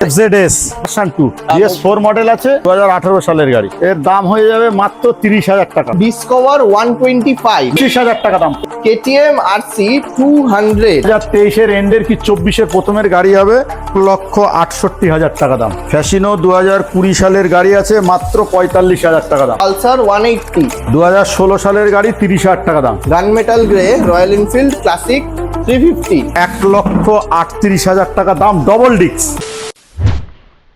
ZS version 2 BS4 model আছে 2018 সালের গাড়ি। এর দাম হয়ে যাবে মাত্র 30,000 টাকা। ডিসকভার 125 30,000 টাকা দাম। KTM RC 200 2023 এর এন্ডের কি 24 এর প্রথমের গাড়ি হবে 1,68,000 টাকা দাম। ফ্যাসিনো 2020 সালের গাড়ি আছে মাত্র 45,000 টাকা দাম। পালসার 180 2016 সালের গাড়ি 30,000 টাকা দাম। গান metal grey Royal Enfield Classic 350 1,38,000 টাকা দাম, double disc.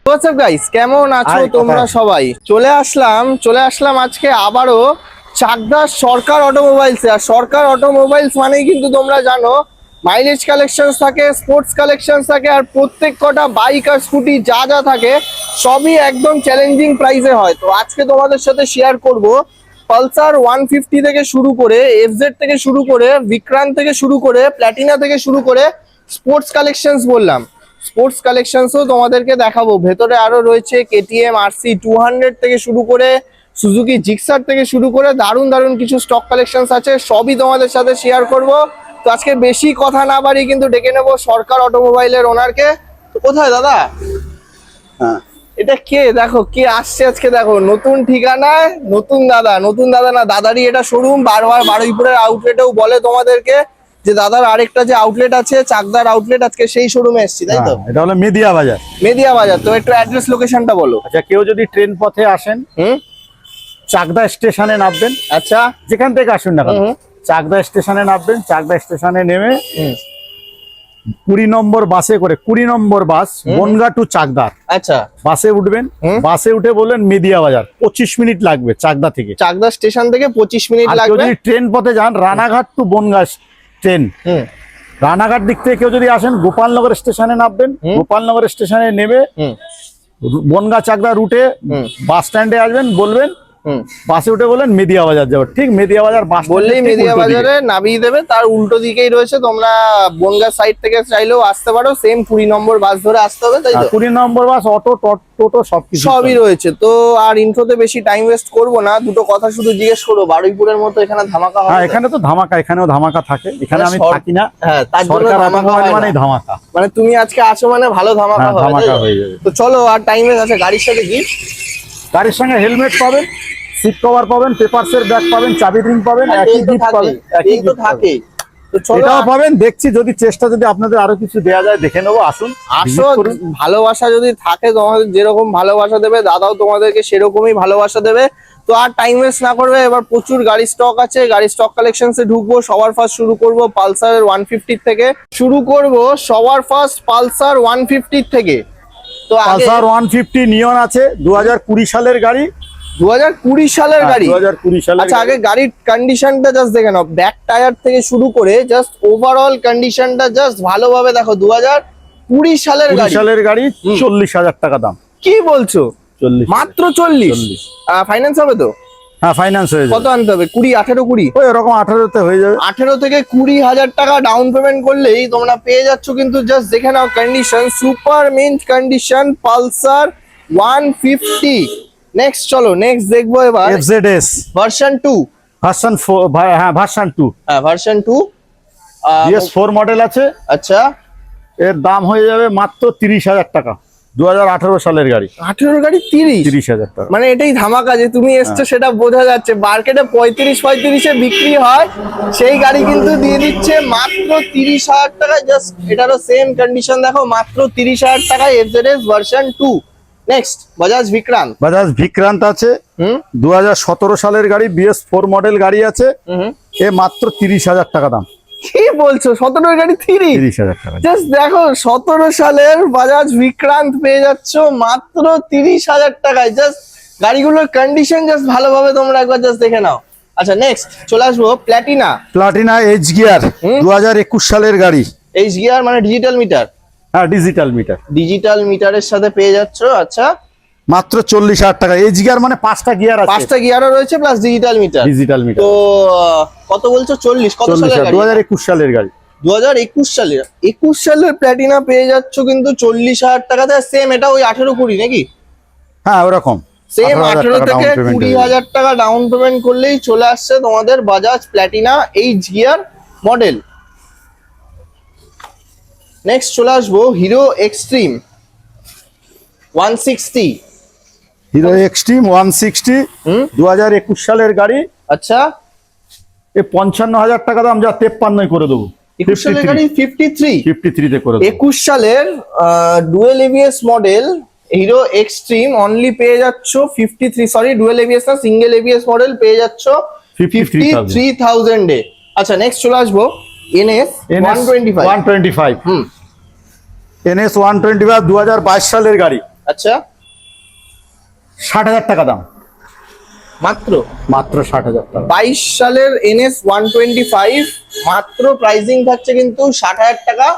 What's up guys, কেমন আছো তোমরা সবাই? চলে আসলাম আজকে আবারও চাকদার সরকার অটোমোবাইলস। আর সরকার অটোমোবাইলস মানেই কিন্তু তোমরা জানো মাইলেজ কালেকশনস থাকে, স্পোর্টস কালেকশনস থাকে, আর প্রত্যেক কটা বাইক আর স্কুটি যা যা থাকে সবই একদম চ্যালেঞ্জিং প্রাইসে হয়। তো আজকে তোমাদের সাথে শেয়ার করব পালসার 150 থেকে শুরু করে, FZ থেকে শুরু করে, বিক্রান্ত থেকে শুরু করে, প্ল্যাটিনা থেকে শুরু করে স্পোর্টস কালেকশনস বললাম। স্পোর্টস কালেকশনসও তোমাদেরকে দেখাবো। ভেতরে আরো রয়েছে KTM RC 200 থেকে শুরু করে, সুজুকি জিক্সার থেকে শুরু করে দারুণ দারুণ কিছু স্টক কালেকশনস আছে, সবই তোমাদের সাথে শেয়ার করব। তো আজকে বেশি কথা না বাড়ি কিন্তু ডেকে নেব সরকার অটোমোবাইলের ওনারকে। তো কোথায় দাদা? হ্যাঁ, এটা কে? দেখো কে আসছে আজকে, দেখো নতুন ঠিকানায় নতুন দাদা না দাদারই এটা শোরুম। বারবার বারুইপুরের আউটলেটেও বলে তোমাদেরকে যে দাদার আরেকটা যে আউটলেট আছে চাকদার আউটলেট, আজকে সেই শোরুমে এসেছি, তাই তো? এটা হলো মেদিয়া বাজার। মেদিয়া বাজার। তো একটু অ্যাড্রেস লোকেশনটা বলো। আচ্ছা, কেউ যদি ট্রেন পথে আসেন চাকদা স্টেশনে নামবেন। আচ্ছা, যেখান থেকে আসুন না কেন চাকদা স্টেশনে নামবেন। চাকদা স্টেশনে নেমে 20 নম্বর বাসে করে, 20 নম্বর বাস বনগা টু চাকদার। আচ্ছা, বাসে উঠবেন। বাসে উঠে বললেন মেদিয়া বাজার, 25 মিনিট লাগবে চাকদা থেকে। চাকদা স্টেশন থেকে 25 মিনিট আর কেউ লাগবে। যদি ট্রেন পথে যান রানাঘাট টু বনগা ট্রেন। রানাঘাট দিক থেকে কেউ যদি আসেন গোপালনগর স্টেশনে নামবেন। গোপালনগর স্টেশনে নেমে বনগা চাকদা রুটে বাস স্ট্যান্ডে আসবেন, বলবেন বাসে উঠে বলেন মেদিয়া বাজার যাবো। ঠিক মেদিয়া বাজার বাস বললেই মেদিয়া বাজারে নামিয়ে দেবে। তার উল্টো দিকেই রয়েছে, তোমরা বনগা সাইড থেকে চাইলেও আসতে পারো। সেম 20 নম্বর বাস ধরে আসতে হবে, তাই তো? 20 নম্বর বাস, অটো, টোটো সবই রয়েছে। তো আর ইন্ট্রোতে বেশি টাইম ওয়েস্ট করবো না, দুটো কথা শুধু জিজ্ঞেস করবো। বারুইপুরের মতো এখানে ধামাকা হয়? হ্যাঁ, এখানে তো ধামাকা, এখানেও ধামাকা থাকে। এখানে আমি থাকি না। হ্যাঁ, তার জন্য ধামাকা মানে ধামাকা, মানে তুমি আজকে আসো মানে ভালো ধামাকা হবে। ধামাকা হয়ে যাবে। তো চলো, আর টাইম ওয়েস্ট আছে। গাড়ির সাথে কি? গাড়ির সঙ্গে হেলমেট পাবেন, সিট কভার পাবেন, পেপারসের ব্যাগ পাবেন, চাবি রিং পাবেন, একই গিফট পাবেন। এই তো থাকে। তো চলো, এটাও পাবেন। দেখছি যদি চেষ্টা, যদি আপনাদের আরো কিছু দেয়া যায় দেখে নেবো। আসুন, আসো। ভালোবাসা যদি থাকে, তোমাদের যেরকম ভালোবাসা দেবে দাদাও তোমাদেরকে সেরকমই ভালোবাসা দেবে। তো আর টাইম ওয়েস্ট না করবে, এবার প্রচুর গাড়ি স্টক আছে। গাড়ি স্টক কালেকশনসে ঢুকবো। সবার ফার্স্ট শুরু করব পালসার 150 থেকে। সবার ফার্স্ট পালসার 150 থেকে। তো পালসার 150 নিয়ন আছে, 2020 সালের গাড়ি। 2020 সালের গাড়ি। 2020 সালের। আচ্ছা, আগে গাড়ির কন্ডিশনটা জাস্ট দেখে নাও। ব্যাক টায়ার থেকে শুরু করে জাস্ট ওভারঅল কন্ডিশনটা জাস্ট ভালোভাবে দেখো। 2020 সালের গাড়ি। 40,000 টাকা দাম। কি বলছো? 40, মাত্র 40? ফাইন্যান্স হবে তো? হ্যাঁ, ফাইন্যান্স হয়ে যাবে। কত আনতে হবে? 20, 18, 20? ওই এরকম 18 তে হয়ে যাবে। 18 থেকে 20,000 টাকা ডাউন পেমেন্ট করলেই তোমরা পেয়ে যাচ্ছ কিন্তু জাস্ট দেখে নাও condition, super mint condition Pulsar 150। Next চলো, নেক্সট দেখবো এবার FZS ভার্সন 2। ভার্সন 4, হ্যাঁ ভার্সন 2। হ্যাঁ, ভার্সন 2 BS4 মডেল আছে। আচ্ছা, এর দাম হয়ে যাবে মাত্র 30,000 টাকা। 2018 সালের গাড়ি। 18 গাড়ি 30,000 টাকা। মানে এটাই ধামাকা যে তুমি এসছো সেটা বোঝা যাচ্ছে। মার্কেটে 35-35 বিক্রি হয়, সেই গাড়ি কিন্তু দিয়ে দিচ্ছে মাত্র 30,000 টাকায়। জাস্ট এটারও সেম কন্ডিশন দেখো, মাত্র 30,000 টাকায় FZS version 2। Next Bajaj Vikrant আছে। 2017 সালের গাড়ি, BS4 মডেল গাড়ি আছে। এ মাত্র 30,000 টাকা দাম। কি বলছো? 17 গাড়ি 30,000 টাকা। জাস্ট দেখো, 17 সালের বাজাজ বিক্রান্ত পেয়ে যাচ্ছ মাত্র 30,000 টাকায়। জাস্ট গাড়িগুলোর কন্ডিশন জাস্ট ভালোভাবে তোমরা একবার জাস্ট দেখে নাও। আচ্ছা, নেক্সট চলে আসবো প্ল্যাটিনা এইচ গিয়ার, 2021 সালের গাড়ি। এইচ গিয়ার মানে ডিজিটাল মিটার? হ্যাঁ, ডিজিটাল মিটারের সাথে পেয়ে যাচ্ছ। আচ্ছা, মাত্র 40,000 টাকা। এইচ গিয়ার মানে 5টা গিয়ার আছে। 5টা গিয়ারও রয়েছে প্লাস ডিজিটাল মিটার। তো কত বলছো? 40? কত সালের গাড়ি? 2021 সালের গাড়ি। 2021 সালের প্ল্যাটিনা পেয়ে যাচ্ছ কিন্তু 40,000 টাকাতে। সেম এটা ওই 18-20 নাকি? হ্যাঁ, ওরকম সেম 18 থেকে 20,000 টাকা ডাউন পেমেন্ট করলেই চলে আসছে তোমাদের Bajaj Platina H gear model. Next চলে আসবো হিরো এক্সট্রিম। 160 হিরো এক্সট্রিম 160 2021 সালের গাড়ি। আচ্ছা, এ 55,000 টাকা দাম, যা 53 করে দেবো। 21 সালের গাড়ি 53 তে করে দেবো। 21 সালের dual A B S model Hero Xtreme only পেয়ে যাচ্ছ 53, সরি ডুয়েল এবিএস না, সিঙ্গেল এবিএস মডেল পেয়ে যাচ্ছ 53,000 এ। আচ্ছা, নেক্সট চলে আসবো এনএস 125। এনএস 125 2022 সালের গাড়ি। আচ্ছা, 60,000 টাকা দাম, মাত্র 60,000 টাকা। 22 সালের এনএস 125 মাত্র প্রাইসিং থাকছে কিন্তু 60,000 টাকা।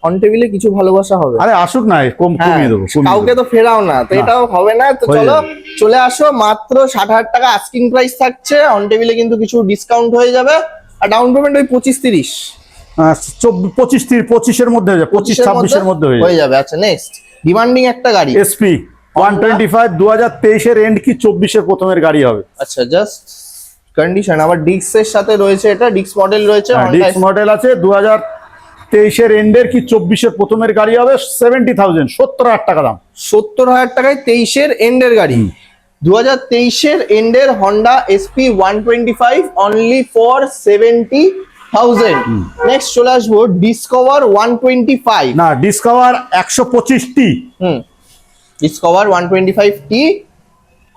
অন টেবিলে কিছু ভালোবাসা হবে। আরে আসুক না, কমিয়ে দেবো। কাউকে তো ফেরাও না, তো এটাও হবে না। তো চলো চলে আসো, মাত্র 60,000 টাকা আস্কিং প্রাইস থাকছে। অন টেবিলে কিন্তু কিছু ডিসকাউন্ট হয়ে যাবে। আর ডাউন পেমেন্ট ওই 25-30 25 এর মধ্যে হয়ে যাবে, 25-26 এর মধ্যে হয়ে যাবে। আচ্ছা, নেক্সট ডিমান্ডিং একটা গাড়ি এসপি 125 2023 এর এন্ড কি 24 এর প্রথমের গাড়ি হবে। আচ্ছা, জাস্ট কন্ডিশন আবার ডিক্স এর সাথে রয়েছে, এটা ডিক্স মডেল রয়েছে, ডিক্স মডেল আছে। 2023 এর এন্ডের কি 24 এর প্রথমের গাড়ি হবে। 70,000 70,000 টাকা দাম। 70,000 টাকায় 23 এর এন্ডের গাড়ি। 2023 এর এন্ডের Honda SP 125 only for 70,000। Next চলে আসবো ডিসকভার 125। না, ডিসকভার 125টি। ডিসকভার 125টি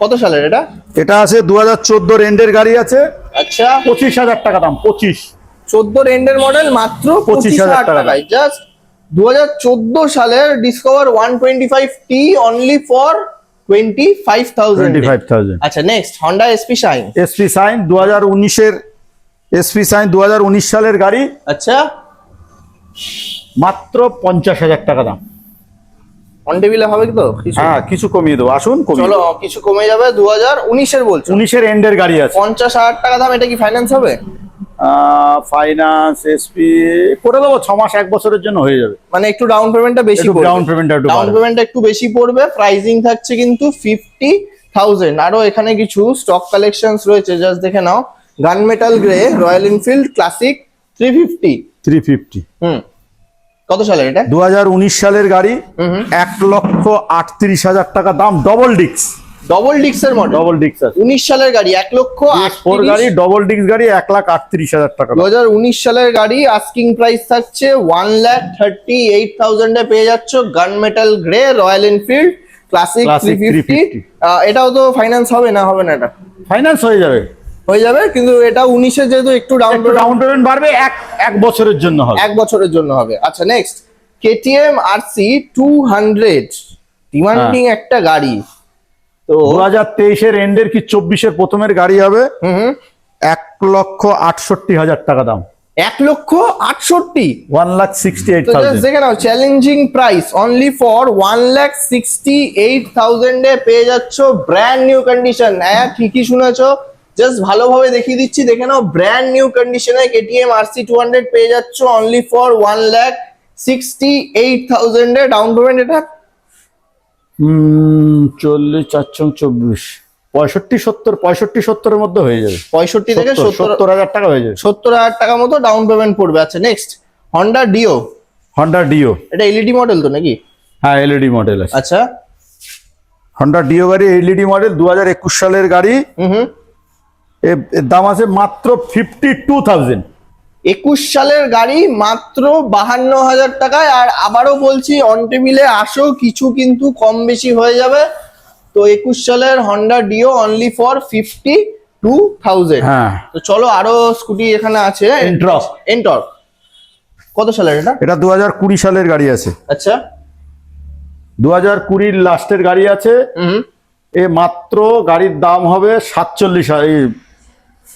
কত সালের এটা? এটা আছে 2014 এর এন্ডের গাড়ি আছে। আচ্ছা, 25,000 টাকা দাম। 14 এন্ডের মডেল মাত্র 25,000 টাকায়। জাস্ট 2014 সালের ডিসকভার 125টি অনলি ফর 25,000। আচ্ছা, next Honda SP shine. SP shine 2019 এর এসপি শাইন 2019 সালের গাড়ি। আচ্ছা, মাত্র 50,000 টাকা দাম। অন টেবিলে হবে তো কিছু? হ্যাঁ, কিছু কমিয়ে দেবো, আসুন চলো কিছু কমে যাবে। 2019 এর বলছো? 19 এর এন্ডের গাড়ি আছে। 50,000 টাকা দাম। এটা কি ফাইন্যান্স হবে? ফাইন্যান্স এসপি করে দেবো, 6 মাস 1 বছরের জন্য হয়ে যাবে। মানে একটু ডাউন পেমেন্টটা বেশি পড়বে। ডাউন পেমেন্টটা একটু বেশি পড়বে। প্রাইসিং থাকছে কিন্তু 50,000। আরো এখানে কিছু স্টক কালেকশনস রয়েছে, জাস্ট দেখে নাও। Gun metal grey Royal Enfield Classic 350। কত সালের এটা? 2019 সালের গাড়ি। 1,38,000 টাকা দাম। Double ডিক্সের model. ডবল ডিক্স আছে। 19 সালের গাড়ি 1,38,000 গাড়ি, ডবল ডিক্স গাড়ি 1,38,000 টাকা। 2019 সালের গাড়ি আস্কিং প্রাইস থাকছে 1,38,000 এ পেয়ে যাচ্ছ গান metal grey Royal Enfield Classic 350। এটাও তো ফাইন্যান্স হবে না? হবে না, এটা ফাইন্যান্স হয়ে যাবে কিন্তু এটা 19 এ যেহেতু একটু ডাউন পেমেন্ট বাড়বে। এক বছরের জন্য হবে। 1 বছরের জন্য হবে। আচ্ছা, নেক্সট কেটিএম আরসি 200 ডিমান্ডিং একটা গাড়ি। তো 2023 এর এন্ডের কি 24 এর প্রথমের গাড়ি হবে। 1,68,000 টাকা দাম। 1,68,000 1,68,000। দেখে নাও, চ্যালেঞ্জিং প্রাইস অনলি ফর 1,68,000 এ পেয়ে যাচ্ছ ব্র্যান্ড নিউ কন্ডিশন। হ্যাঁ, ঠিকই শুনেছো, জাস্ট ভালোভাবে দেখিয়ে দিচ্ছি, দেখে নাও। ব্র্যান্ড নিউ কন্ডিশনে কেটিএম আরসি 200 পেয়ে যাচ্ছ only for 1,68,000 A. Down payment এটা 40 4 24 65 70 এর মধ্যে হয়ে যাবে। 65 থেকে 70,000 টাকা হয়ে যাবে। 70,000 টাকা মতো ডাউন পেমেন্ট পড়বে। আচ্ছা, নেক্সট হন্ডা ডিও। এটা এলইডি মডেল তো নাকি? হ্যাঁ, এলইডি মডেল আছে। আচ্ছা, হন্ডা ডিও গাড়ি এলইডি মডেল 2021 সালের গাড়ি। এর দাম আছে মাত্র 52,000। 21 সালের গাড়ি মাত্র 52,000 টাকায়। আর আবারও বলছি, অন টেবিলে আসো, কিছু কিন্তু কম বেশি হয়ে যাবে। তো 21 সালের হন্ডা ডিও অনলি ফর 52,000। হ্যাঁ, তো চলো আরো স্কুটি এখানে আছে। এন্টর্ক কত সালের এটা? এটা 2020 সালের গাড়ি আছে। আচ্ছা, 2020 লাস্টের গাড়ি আছে। এ মাত্র গাড়ির দাম হবে 47,000।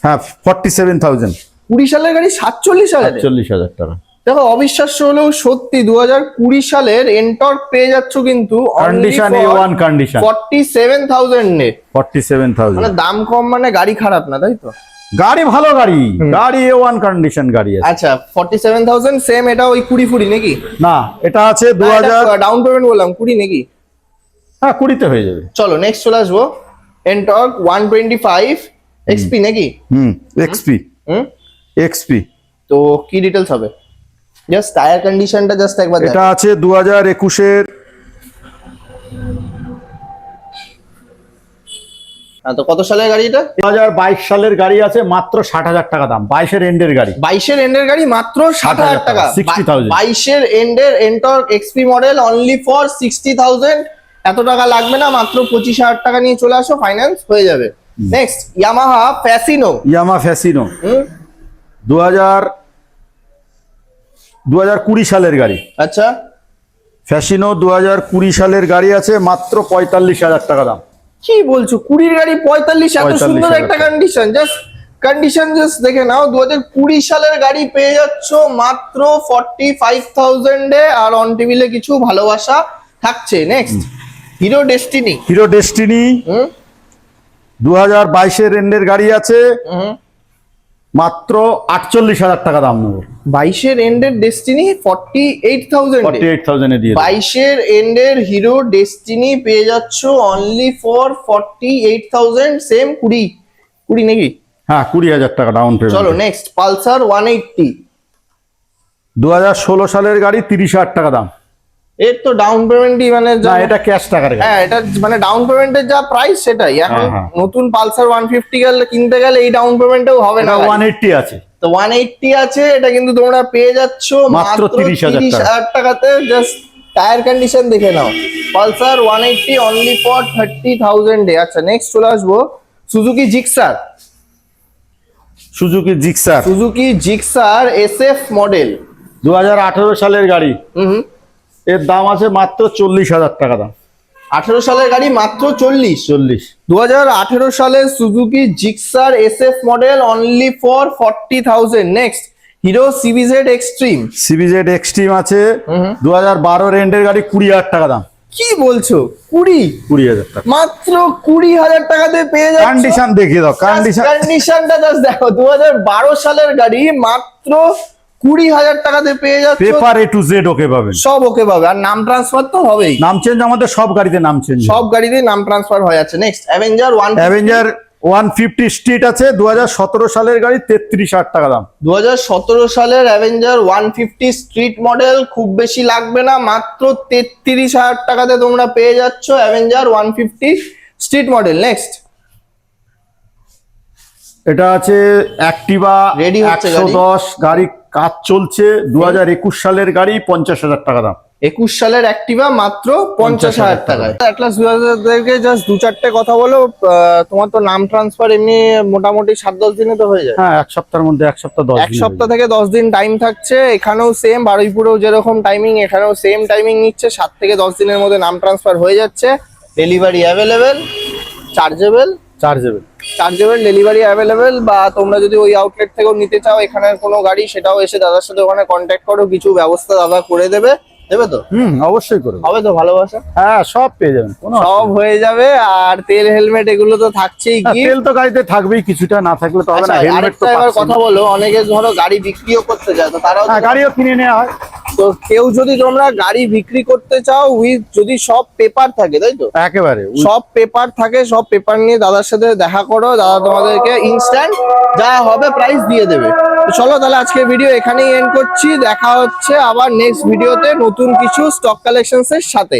হ্যাঁ, 47,000। 20 সালের গাড়ি 47,000 টাকা। দেখো, অবিশ্বাস্য হলেও সত্যি 2020 সালের এন্টর্ক পেয়ে যাচ্ছ কিন্তু কন্ডিশন A1 কন্ডিশন 47,000 নে। 47,000 মানে দাম কম মানে গাড়ি খারাপ না, তাই তো? গাড়ি ভালো গাড়ি A1 কন্ডিশন গাড়ি আছে। আচ্ছা, 47,000 সেম। এটা ওই 20 নাকি? না, এটা আছে 2000 ডাউন পেমেন্ট বললাম 20 নাকি? হ্যাঁ, 20 হয়ে যাবে। চলো নেক্সট চলে আসবো এন্টর্ক 125 এক্সপি নাকি? এক্সপি। তো কি ডিটেইলস হবে? জাস্ট টায়ার কন্ডিশনটা জাস্ট একবার এটা আছে 2021 এর হ্যাঁ, তো কত সালের গাড়ি এটা? 2022 সালের গাড়ি আছে, মাত্র 60,000 টাকা দাম। 22-এর এন্ডের গাড়ি। 22-এর এন্ডের গাড়ি মাত্র 60,000 টাকা। 60,000। 22-এর এন্ডের NTorq XP model only for 60,000। এত টাকা লাগবে না, মাত্র 25,000 টাকা নিয়ে চলে আসো, ফাইন্যান্স হয়ে যাবে। Next Yamaha Fascino. Yamaha Fascino 2020 সালের গাড়ি। আচ্ছা, ফ্যাসিনো 2020 সালের গাড়ি আছে, মাত্র 45,000 টাকা দাম। কি বলছো? 20 গাড়ি 45? এত 45,000 সুন্দর একটা কন্ডিশন, জাস্ট দেখে নাও। 2020 সালের গাড়ি পেয়ে যাচ্ছ মাত্র 45,000 এ, আর অন টেবিলে কিছু ভালোবাসা থাকছে। Next Hero Destini. Hero Destini 2022-এর এন্ডের গাড়ি আছে, মাত্র 48,000 টাকা দাম নেবো। 22-এর এন্ডের ডেস্টিনি 48,000 এ। 48,000 এ দিয়ে দেবো। 22-এর এন্ডের হিরো ডেস্টিনি পেয়ে যাচ্ছ অনলি ফর 48,000। সেম 20 নাকি? হ্যাঁ, 20,000 টাকা ডাউন পেমেন্ট। চলো নেক্সট পালসার 180। 2016 সালের গাড়ি, 30,000 টাকা দাম। এর তো ডাউন পেমেন্টই মানে না, এটা ক্যাশ টাকার গাড়ি। হ্যাঁ, এটা মানে ডাউন পেমেন্টের যা প্রাইস সেটাই। এখন হ্যাঁ। নতুন পালসার 150 গেলে কিনতে গেলে এই ডাউন পেমেন্টেও হবে না। 180 আছে। তো 180 আছে, এটা কিন্তু তোমরা পেয়ে যাচ্ছ মাত্র 30,000 টাকাতে। জাস্ট টায়ার কন্ডিশন দেখে নাও। পালসার 180 অনলি ফর 30,000 এ। আচ্ছা, নেক্সট চলে আসবো Suzuki Gixxer. Suzuki Gixxer S F model 2018 সালের গাড়ি। এর দাম আছে মাত্র 40,000 টাকা দাম। 18 সালের গাড়ি মাত্র 40। 2018 সালের Suzuki Gixxer S F model only for 40,000। Next Hero C B Z Xtreme. C B Z Xtreme আছে 2012 এন্ডের গাড়ি, 20,000 টাকা দাম। কি বলছো? 20,000 টাকা মাত্র 20,000 টাকাতে পেয়ে যাচ্ছ। কন্ডিশন দেখিয়ে দাও, কন্ডিশনটা জাস্ট দেখো। 2012 সালের গাড়ি মাত্র 20,000 টাকাতে পেয়ে যাচ্ছ। পেপার A to Z ওকে পাবেন, সব ওকে পাবে। আর নাম ট্রান্সফার তো হবেই। নাম চেঞ্জ আমাদের সব গাড়িতে নাম চেঞ্জ, সব গাড়িতে নাম ট্রান্সফার হয়ে যাচ্ছে। নেক্সট অ্যাভেঞ্জার 150 স্ট্রিট আছে 2017 সালের গাড়ি, 33,000 টাকা দাম। 2017 সালের অ্যাভেঞ্জার 150 স্ট্রিট মডেল, খুব বেশি লাগবে না, মাত্র 33,000 টাকাতে তোমরা পেয়ে যাচ্ছ অ্যাভেঞ্জার 150 স্ট্রিট মডেল। নেক্সট এটা আছে অ্যাক্টিভা Ready হচ্ছে 110 গাড়ি, কাজ চলছে। 2021 সালের গাড়ি, 50,000 টাকা দাম। 21 সালের অ্যাক্টিভা মাত্র 50,000 টাকায়। অ্যাটলাস ভিউয়ারদেরকে জাস্ট 2-4টে কথা বলো। তোমার তো নাম ট্রান্সফার এমনি মোটামুটি 7-10 দিনে তো হয়ে যায়। হ্যাঁ, এক সপ্তাহের মধ্যে, 1 সপ্তাহ 10 এক সপ্তাহ থেকে 10 দিন টাইম থাকছে। এখানেও সেম, বারুইপুরেও যেরকম টাইমিং, এখানেও সেম টাইমিং নিচ্ছে। 7 থেকে 10 দিনের মধ্যে নাম ট্রান্সফার হয়ে যাচ্ছে। Delivery available, chargeable delivery available. বা তোমরা যদি ওই আউটলেট থেকেও নিতে চাও এখানের কোনো গাড়ি, সেটাও এসে দাদার সাথে ওখানে কন্ট্যাক্ট করো, কিছু ব্যবস্থা দাদা করে দেবে তো? অবশ্যই করবে। হবে তো? ভালোবাসা হ্যাঁ, সব পেয়ে যাবেন, সব হয়ে যাবে। আর তেল হেলমেট এগুলো তো থাকছেই। কি তেল তো গাড়িতে থাকবেই, কিছুটা না থাকলে তো হবে না। হেলমেট তো এবার কথা বলো, অনেকে ধরো গাড়ি বিক্রিও করতে চায়, তো তারাও গাড়িও কিনে নেওয়া হয়। তো কেউ যদি তোমরা গাড়ি বিক্রি করতে চাও উইথ যদি সব পেপার থাকে, তাই তো? একেবারে সব পেপার থাকে, সব পেপার নিয়ে দাদার সাথে দেখা করো, দাদা তোমাদেরকে ইনস্ট্যান্ট যা হবে প্রাইস দিয়ে দেবে। তো চলো তাহলে আজকে ভিডিও এখানেই এন্ড করছি। দেখা হচ্ছে আবার নেক্সট ভিডিওতে নতুন কিছু স্টক কালেকশনস এর সাথে।